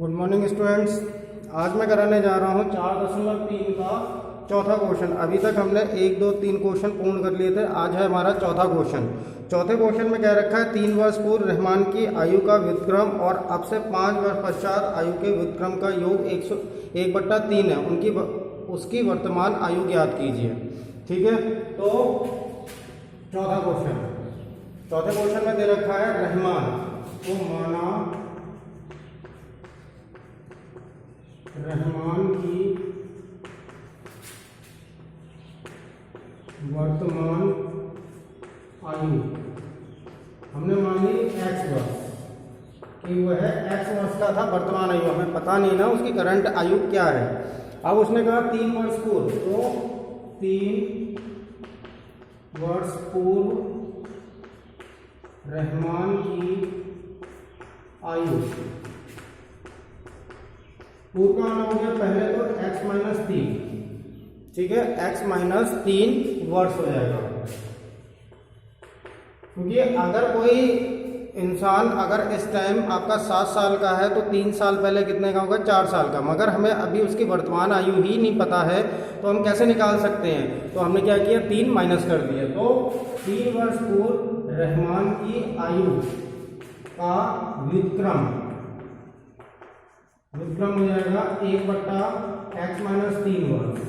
Good morning students. आज मैं कराने जा रहा हूँ 4.3 का चौथा क्वेश्चन। अभी तक हमने 1, 2, 3 क्वेश्चन पूर्ण कर लिए थे। आज है हमारा चौथा क्वेश्चन। चौथे क्वेश्चन में क्या रखा है, 3 वर्ष पूर्व रहमान की आयु का व्युत्क्रम और अब से 5 वर्ष पश्चात आयु के व्युत्क्रम का योग 1/3 है। उसकी वर्तमान आयु ज्ञात कीजिए। ठीक है, तो चौथे क्वेश्चन में दे रखा है रहमान को माना रहमान की वर्तमान आयु हमने मान ली x वर्ष कि वह x वर्ष का था। वर्तमान आयु हमें पता नहीं ना उसकी करंट आयु क्या है। अब उसने कहा 3 वर्ष पूर्व, तो 3 वर्ष पूर्व रहमान की आयु पूर्व का आना हो गया पहले तो x-3। ठीक है, x-3 वर्ष हो जाएगा। क्योंकि अगर कोई इंसान अगर इस टाइम आपका 7 साल का है तो 3 साल पहले कितने का होगा, 4 साल का। मगर हमें अभी उसकी वर्तमान आयु ही नहीं पता है तो हम कैसे निकाल सकते हैं। तो हमने क्या किया, 3 माइनस कर दिया। तो 3 वर्ष पूर्व रहमान की आयु का व्युत्क्रम हो जाएगा 1/x-3 वर्ष।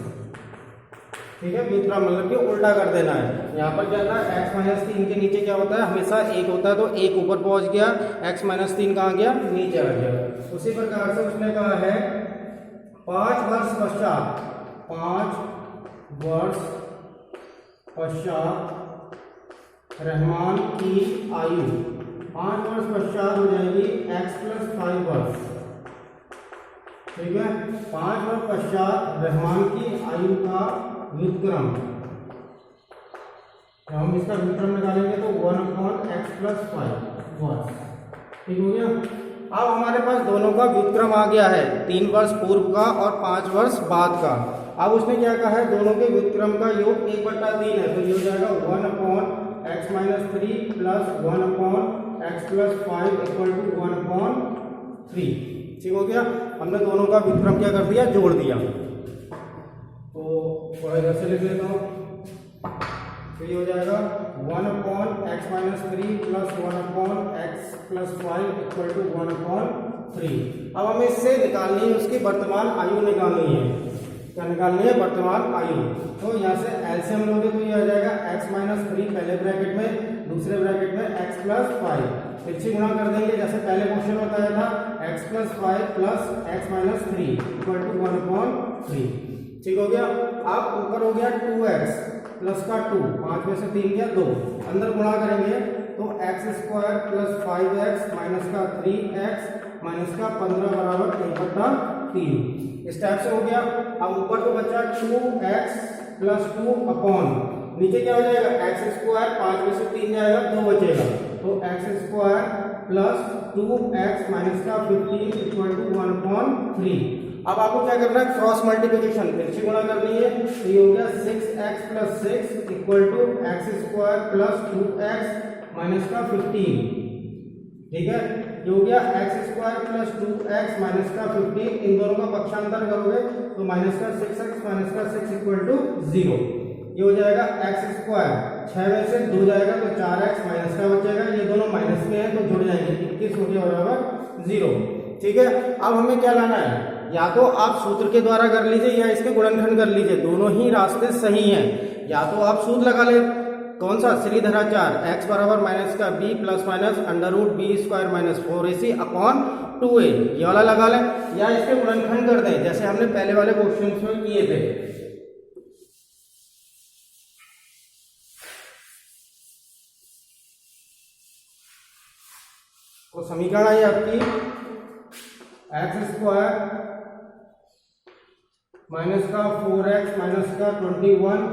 ठीक है, व्युत्क्रम मतलब कि उल्टा कर देना है। यहाँ पर क्या था, x-3 के नीचे क्या होता है, हमेशा 1 होता है। तो 1 ऊपर पहुंच गया, x-3 कहाँ गया, नीचे आ गया। उसी प्रकार से उसने कहा है 5 वर्ष पश्चात रहमान की आयु 5 वर्ष पश्चात हो जाएगी x+5 वर्ष। ठीक है, 5 वर्ष पश्चात रहमान की आयु का व्युत्क्रम, तो हम इसका व्युत्क्रम निकालेंगे तो 1/x+5 वर्ष। ठीक हो गया। अब हमारे पास दोनों का व्युत्क्रम आ गया है, 3 वर्ष पूर्व का और 5 वर्ष बाद का। अब उसने क्या कहा है, दोनों के व्युत्क्रम का योग 1/3 है। तो ये हो जाएगा 1/x-3 plus 1/x+5 equal to 1/3। ठीक हो गया। हमने दोनों का व्युत्क्रम क्या कर दिया, जोड़ दिया। तो थोड़ा इधर से लिख लेता हूँ। तो ये हो जाएगा 1/x-3 plus 1/x+5 equal to 1/3। अब हमें इससे निकालनी है उसकी वर्तमान आयु निकालनी है। क्या निकालनी है, वर्तमान आयु। तो यहाँ से एलसीएम लोगे तो ये आ जाएगा x-3 पहले ब्रैकेट में, दूसरे ब्रैकेट में x+5। फिर से गुणा कर देंगे जैसे पहले क्वेश्चन बताया था, x+5 plus x-3 equal to 1/3। ठीक हो गया। अब ऊपर हो गया 2x प्लस का 2, 5 में से 3 गया 2, अंदर गुणा करेंगे तो x² प्लस 5x माइनस का 3x माइनस का 15 बराबर 1/3। इस टाइप से हो गया। अब ऊपर तो बचा 2x प्लस 2 अपॉन, नीचे क्या हो जाएगा, x², 5 में से 3 जाएगा 2 बचेगा। तो x² प्लस 2x माइनस का 15 इक्वल टू 1/3। अब आपको क्या करना है, क्रॉस मल्टीप्लिकेशन फिर से गुणा करनी है। तो ये हो गया 6x plus 6 equal to x² plus 2x minus का 15। ठीक है, ये हो गया x² प्लस 2x माइनस का 15। इन दोनों का पक्षांतर करोगे तो माइनस का 6x माइनस का 6 इक्वल टू 0। ये हो जाएगा x², 6 में से 2 जाएगा तो 4x माइनस का बचेगा। ये दोनों माइनस में है तो जुड़ जाएंगे, 21 हो गया बराबर 0। ठीक है, अब हमें क्या लाना है, या तो आप सूत्र के द्वारा कर लीजिए या इसके गुणनखंड कर लीजिए, दोनों ही रास्ते सही हैं। या तो आप सूत्र लगा ले, कौन सा, श्रीधराचार्य, x बराबर माइनस का b plus minus √b² minus 4ac upon 2a, ये वाला लगा लें, या इसके गुणनखंड कर दें जैसे हमने पहले वाले क्वेश्चन में किए थे। तो समीकरण आई आपकी x² माइनस का 4x माइनस का 21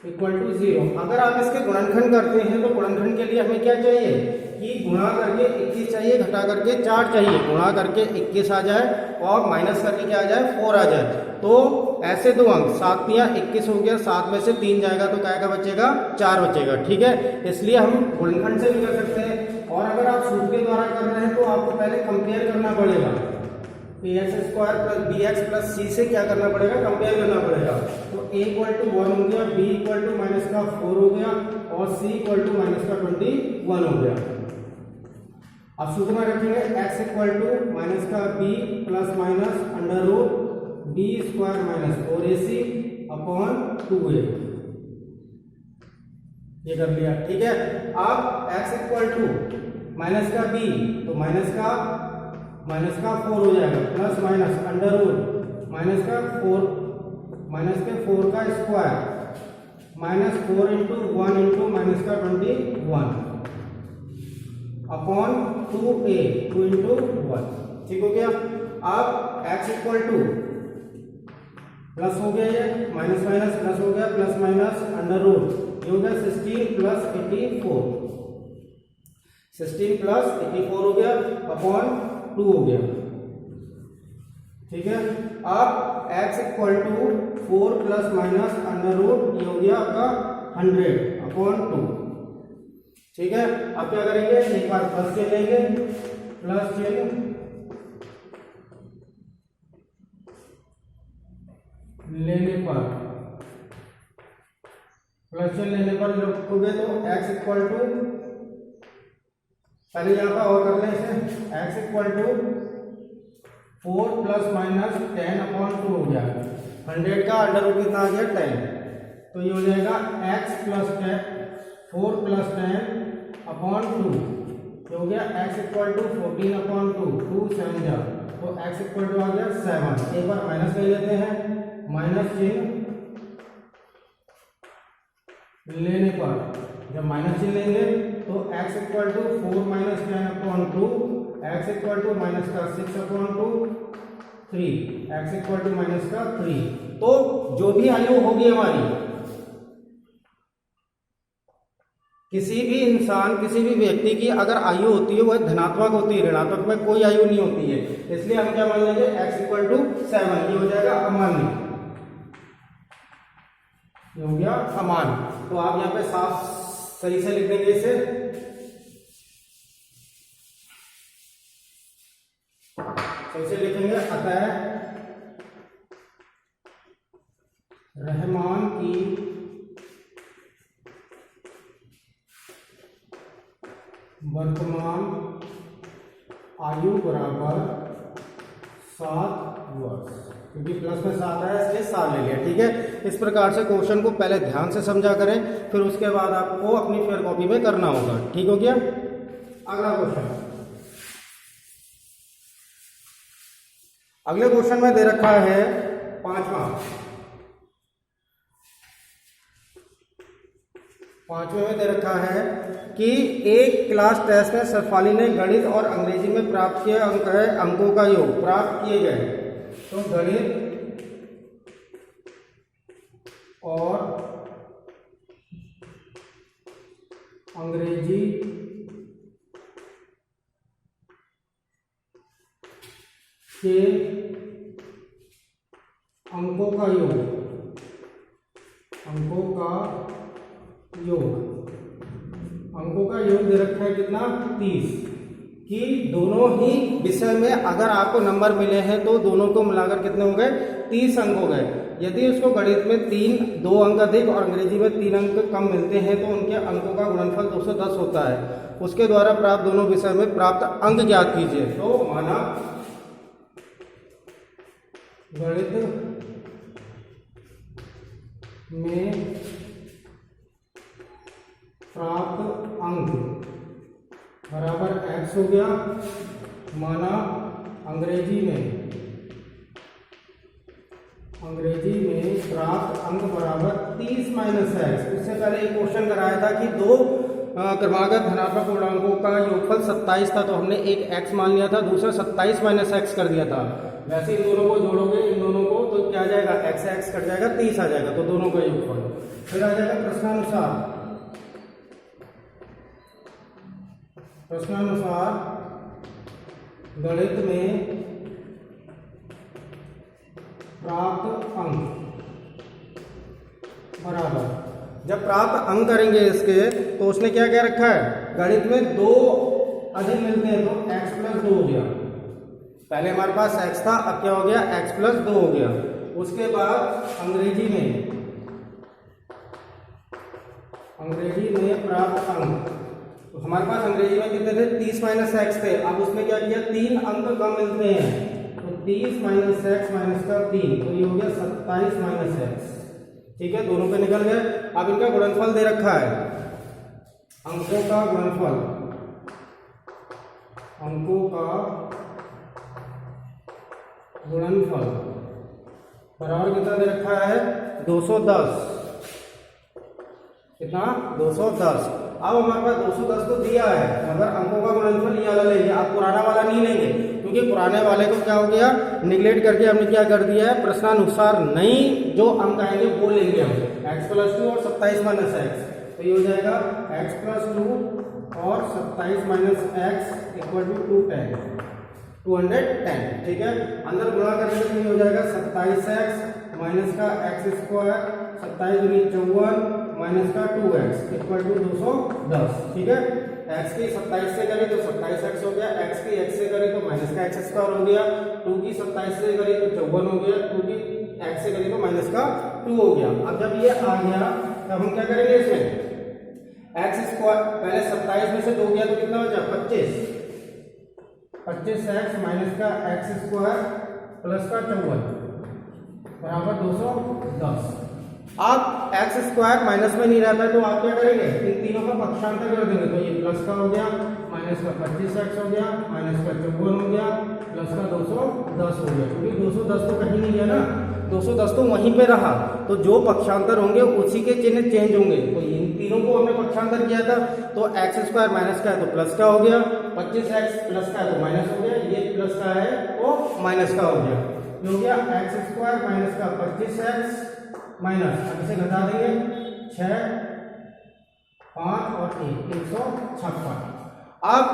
इक्वल टू 0। अगर आप इसके गुणनखंड करते हैं तो गुणनखंड के लिए हमें क्या चाहिए कि गुणा करके 21 चाहिए, घटा करके 4 चाहिए। गुणा करके 21 आ जाए और माइनस करके क्या आ जाए, 4 आ जाए। तो ऐसे दो अंक 7 या 21 हो गया, 7 में से 3 जाएगा तो क्या बचेगा, 4 बचेगा। ठीक है, इसलिए हम गुणनखंड से भी कर सकते हैं। और अगर आप सूत्र के द्वारा कर रहे हैं तो आपको पहले कंपेयर करना पड़ेगा ax² plus bx plus c से क्या करना पड़ेगा, कंपेयर करना पड़ेगा। तो a इक्वल टू 1 हो गया, b इक्वल टू माइनस का 4 हो गया और c इक्वल टू माइनस का 21 हो गया। अब सूत्र में रखेंगे x इक्वल टू माइनस का b plus minus under root b square minus 4ac upon 2a, ये कर लिया, ठीक है। अब x इक्वल टू माइनस का b, तो माइनस का 4 हो जाएगा plus minus under root minus का 4 का square minus 4 into 1 into minus का 21 अपॉन 2a 2 इंटू 1, ठीक हो गया। अब x इक्वल टू प्लस हो गया, ये माइनस माइनस प्लस हो गया, प्लस माइनस अंडर रूट, ये हो गया 16 प्लस 84, 16 प्लस 84 हो गया अपॉन 2 हो गया, ठीक है। अब x equal to 4 plus minus under root, ये हो गया आपका 100 अपॉन 2, ठीक है। अब क्या करेंगे, एक बार प्लस चिन्ह लेंगे, प्लस चिन्ह लेने पर, प्लस चिन्ह लेने पर रखोगे तो x इक्वल टू, पहले यहाँ पर और कर लें इसे, x equal to 4 plus minus 10 upon 2 हो गया, 100 का अंडर रूट कितना आ गया 10, तो ये हो जाएगा x प्लस 10 4 प्लस 10 अपॉन 2, ये हो गया x इक्वल टू 14 अपॉन 2, 2 7 जा, तो x इक्वल टू आ गया 7। एक बार माइनस ले लेते हैं, माइनस चिन्ह लेने पर, जब माइनस चिन्ह लेंगे तो x equal to 4 minus 10 upon 2, x equal to minus का 6 upon 2, 3, x equal to minus का 3। तो जो भी आयु होगी हमारी, किसी भी इंसान किसी भी व्यक्ति की अगर आयु होती है वह धनात्मक होती है, ऋणात्मक में कोई आयु नहीं होती है, इसलिए हम क्या मान लेंगे x इक्वल टू 7, ये हो जाएगा अमान्य, ये हो गया अमान्य। तो आप यहाँ पे साफ सही से लिख देंगे इसे, सही से लिखेंगे, अतः रहमान की वर्तमान आयु बराबर 7 वर्ष, क्योंकि प्लस में 7 है इसलिए 7 ले लिया, ठीक है। इस प्रकार से क्वेश्चन को पहले ध्यान से समझा करें, फिर उसके बाद आपको अपनी फेयर कॉपी में करना होगा, ठीक हो गया। अगला क्वेश्चन, अगले क्वेश्चन में दे रखा है 5वां में दे रखा है कि एक क्लास टेस्ट में सरफाली ने गणित और अंग्रेजी में प्राप्त किए अंक है, अंकों का योग प्राप्त किए गए। तो गणित और अंग्रेजी के अंकों का योग, अंकों का योग दे रखा है कितना 30, कि दोनों ही विषय में अगर आपको नंबर मिले हैं तो दोनों को मिलाकर कितने हो गए 30 अंक हो गए। यदि उसको गणित में 2 अंक अधिक और अंग्रेजी में 3 अंक कम मिलते हैं तो उनके अंकों का गुणनफल 210 होता है। उसके द्वारा प्राप्त दोनों विषय में प्राप्त अंक ज्ञात कीजिए। तो माना गणित में प्राप्त अंक बराबर x हो गया, माना अंग्रेजी में प्राप्त अंक बराबर 30 माइनस x। इससे पहले एक क्वेश्चन कराया था कि 2 क्रमागत धनात्मक पूर्णांकों का योगफल 27 था, तो हमने एक x मान लिया था, दूसरा 27 माइनस x कर दिया था। वैसे इन दोनों को जोड़ोगे, इन दोनों को, तो क्या आ जाएगा x कट जाएगा, 30 आ जाएगा, तो दोनों का योगफल। फिर आ जाएगा प्रश्नानुसार गणित में प्राप्त अंक बराबर, जब प्राप्त अंक करेंगे इसके तो उसने क्या क्या रखा है, गणित में 2 अधिक मिलते हैं तो x प्लस 2 हो गया। पहले हमारे पास x था, अब क्या हो गया x प्लस 2 हो गया। उसके बाद अंग्रेजी में प्राप्त अंक, तो हमारे पास अंग्रेजी में कितने थे 30 माइनस x थे। अब उसमें क्या किया 3 अंक कम मिलते हैं, तो 30 माइनस x माइनस का 3, तो ये हो गया 27 माइनस x। ठीक है, दोनों पे निकल गए। अब इनका गुणनफल दे रखा है, अंकों का गुणनफल, बराबर कितना दे रखा है 210। कितना 210। अब हमारे पास 210 तो दिया है, अगर अंकों का गुणनफल ये वाला लेंगे, आप पुराना वाला नहीं लेंगे, क्योंकि पुराने वाले को क्या हो गया निगलेक्ट करके हमने क्या कर दिया है, प्रश्नानुसार नहीं जो अंक आएंगे वो लेंगे हम, x प्लस 2 और 27 माइनस x। तो ये हो जाएगा x प्लस 2 और 27 माइनस x इक्वल टू 210। ठीक है, अंदर गुणा करने से ये हो जाएगा 27x माइनस का x स्क्वायर, 27 दूनी 54 माइनस का 2x इक्वल टू 210। ठीक है, x की 27 से करें तो 27x हो गया, x की x से करें तो माइनस का x स्क्वायर हो गया, 2 की 27 से करें तो 54 हो गया, 2 की x से करें तो माइनस का 2 हो गया। अब जब ये आ गया तब हम क्या करेंगे, इसमें x स्क्वायर, पहले 27 में से 2 गया तो कितना बचा 25x माइनस का x स्क्वायर प्लस का 54 बराबर 210। अब एक्स स्क्वायर माइनस में नहीं रहता है तो आप क्या करेंगे, इन तीनों का पक्षांतर कर देंगे, तो ये प्लस का हो गया, माइनस का 25x हो गया, माइनस का 54 हो गया, प्लस का 210 हो गया, क्योंकि 210 तो कहीं नहीं गया ना, 210 तो वहीं पे रहा, तो जो पक्षांतर होंगे उसी के चिन्ह चेंज होंगे। तो इन तीनों को हमने पक्षांतर किया था, तो एक्स स्क्वायर माइनस का है तो प्लस का हो गया, 25x प्लस का है तो माइनस हो गया, ये प्लस का है तो माइनस का हो गया, हो गया एक्स स्क्वायर माइनस का 25x माइनस, अब इसे घटा देंगे 6, 5 और 1, 156। अब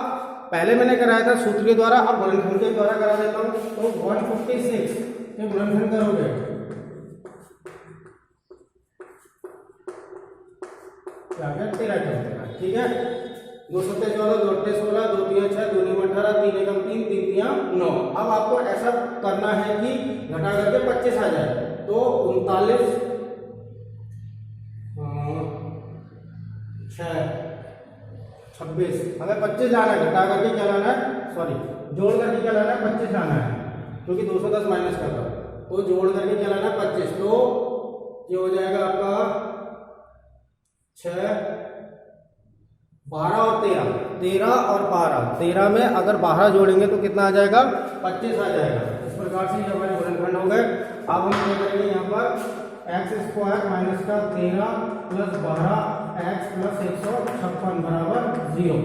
पहले मैंने कराया था सूत्र के द्वारा, अब गुणनखंड के द्वारा करा देता हूं, तो 156 के गुणनखंड करोगे क्या क्या 13। ठीक है, 2 7 14, 2 8 16, 2 3 6, 2 9 18, 3 1 3, 3 3 9। अब आपको ऐसा करना है कि घटा करके 25 आ जाए, तो 39 26, हमें 25 लाना है, घटा करके क्या लाना है, सॉरी जोड़ करके क्या लाना है 25 लाना है, क्योंकि 210 माइनस का था, तो जोड़ करके क्या लाना है 25, तो ये हो जाएगा आपका 6, 12 और 13 और 12, 13 में अगर 12 जोड़ेंगे तो कितना आ जाएगा 25 आ जाएगा। इस प्रकार से ये हमारे गुणनखंड हो गए। अब हम क्या करेंगे, यहाँ पर एक्स स्क्वायर माइनस का 13 प्लस 12 एक्स प्लस 156 बराबर 0।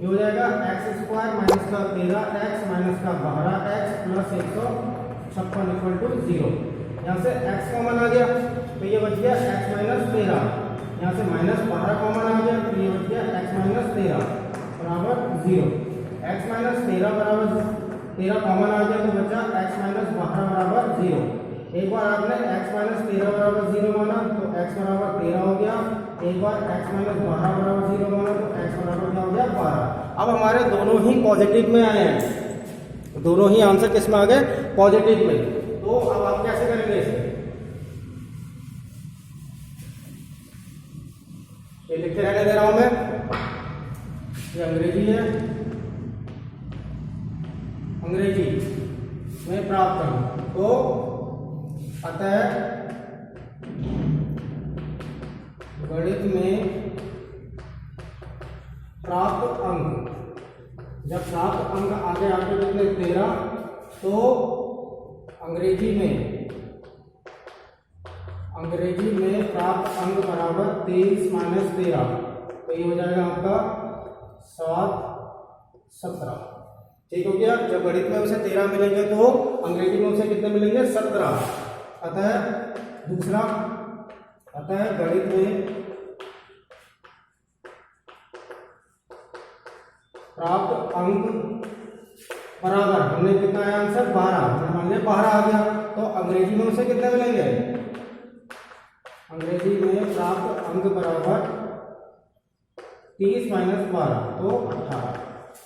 ये हो जाएगा एक्स स्क्वायर माइनस का 13 एक्स माइनस का 12 एक्स प्लस 156 इक्वल टू 0। यहाँ से एक्स कॉमन आ गया तो ये बच गया एक्स माइनस 13, यहाँ से माइनस 12 कॉमन आ गया तो ये बच गया एक्स माइनस 13 बराबर 0। एक्स माइनस 13 बराबर 13 कॉमन आ गया तो बचा एक्स माइनस 12 बराबर 0। एक बार आपने x माइनस 13 बराबर 0 माना तो x बराबर 13 हो गया, एक बार x माइनस 12 बराबर 0 माना तो x बराबर क्या हो गया 12। अब हमारे दोनों ही पॉजिटिव में आए हैं, दोनों ही आंसर किस में आ गए पॉजिटिव में। तो अब आप कैसे करेंगे इसे, ये लिखते रहने दे रहा हूं मैं, ये अंग्रेजी है, अंग्रेजी में प्राप्त करूं तो अतः गणित में प्राप्त अंक, जब प्राप्त अंक आगे आपके कितने 13, तो अंग्रेजी में प्राप्त अंक बराबर 23 माइनस 13, तो ये हो जाएगा आपका 7, 17। ठीक हो गया। जब गणित में उसे 13 मिलेंगे तो अंग्रेजी में उसे कितने मिलेंगे 17। अतः दूसरा, अतः गणित में प्राप्त अंक बराबर, हमने कितना आया आंसर 12, मान लिया 12 आ गया, तो अंग्रेजी में उसे कितने मिलेंगे, अंग्रेजी में प्राप्त अंक बराबर 30 माइनस 12 तो 18।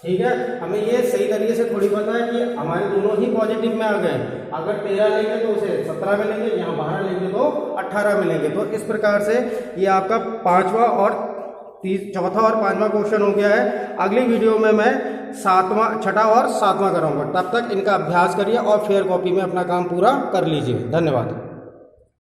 ठीक है, हमें ये सही तरीके से थोड़ी पता है कि हमारे दोनों ही पॉजिटिव में आ गए। अगर 13 लेंगे तो उसे 17 मिलेंगे, यहाँ 12 लेंगे तो 18 मिलेंगे। तो इस प्रकार से ये आपका चौथा और पांचवा क्वेश्चन हो गया है। अगली वीडियो में मैं छठा और सातवां कराऊंगा। तब तक इनका अभ्यास करिए और फेयर कॉपी में अपना काम पूरा कर लीजिए। धन्यवाद।